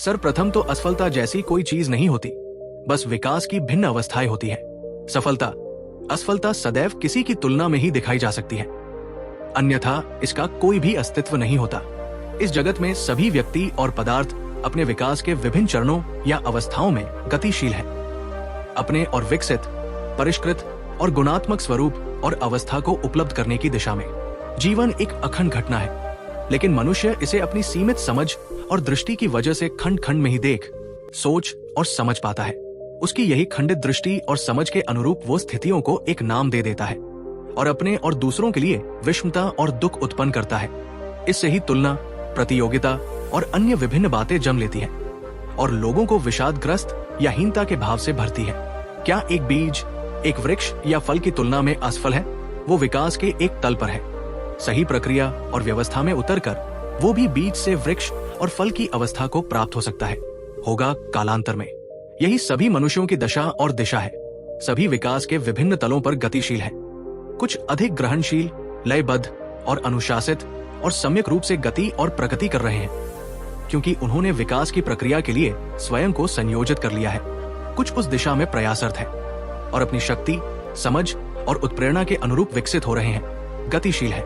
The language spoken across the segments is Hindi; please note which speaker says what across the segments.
Speaker 1: सर्वप्रथम तो असफलता जैसी कोई चीज नहीं होती, बस विकास की भिन्न अवस्थाएं होती हैं। सफलता, असफलता सदैव किसी की तुलना में ही दिखाई जा सकती है, अन्यथा इसका कोई भी अस्तित्व नहीं होता। इस जगत में सभी व्यक्ति और पदार्थ अपने विकास के विभिन्न चरणों या अवस्थाओं में गतिशील है। अपने और विकसित, परिष्कृत और गुणात्मक स्वरूप और अवस्था को उपलब्ध करने की दिशा में जीवन एक अखंड घटना है, लेकिन मनुष्य इसे अपनी सीमित समझ और दृष्टि की वजह से खंड खंड में ही देख, सोच और समझ पाता है। उसकी यही खंडित दृष्टि और समझ के अनुरूप वो स्थितियों को एक नाम दे देता है और अपने और दूसरों के लिए विषमता और दुख उत्पन्न करता है। इससे ही तुलना, प्रतियोगिता और अन्य विभिन्न बातें जन्म लेती हैं और लोगों को विषादग्रस्त या हीनता के भाव से भरती है। क्या एक बीज, एक वृक्ष या फल की तुलना में असफल है? वो विकास के एक तल पर है। सही प्रक्रिया और व्यवस्था में उतरकर वो भी बीज से वृक्ष और फल की अवस्था को प्राप्त हो सकता है, होगा कालांतर में। यही सभी मनुष्यों की दशा और दिशा है। सभी विकास के विभिन्न तलों पर गतिशील हैं। कुछ अधिक ग्रहणशील, लयबद्ध और अनुशासित और सम्यक रूप से गति और प्रगति कर रहे हैं, क्योंकि उन्होंने विकास की प्रक्रिया के लिए स्वयं को संयोजित कर लिया है। कुछ उस दिशा में प्रयासरत है और अपनी शक्ति, समझ और उत्प्रेरणा के अनुरूप विकसित हो रहे हैं, गतिशील है।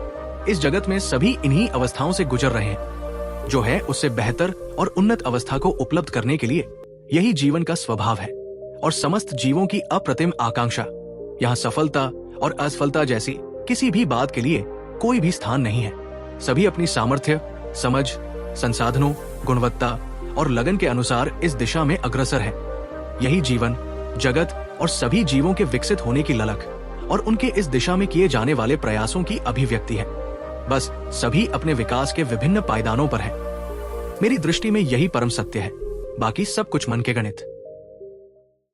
Speaker 1: इस जगत में सभी इन्हीं अवस्थाओं से गुजर रहे हैं, जो है उससे बेहतर और उन्नत अवस्था को उपलब्ध करने के लिए यही जीवन का स्वभाव है और समस्त जीवों की अप्रतिम आकांक्षा। यहाँ सफलता और असफलता जैसी किसी भी बात के लिए कोई भी स्थान नहीं है। सभी अपनी सामर्थ्य, समझ, संसाधनों, गुणवत्ता और लगन के अनुसार इस दिशा में अग्रसर है। यही जीवन, जगत और सभी जीवों के विकसित होने की ललक और उनके इस दिशा में किए जाने वाले प्रयासों की अभिव्यक्ति है। बस सभी अपने विकास के विभिन्न पायदानों पर है। मेरी दृष्टि में यही परम सत्य है, बाकी सब कुछ मन के गणित।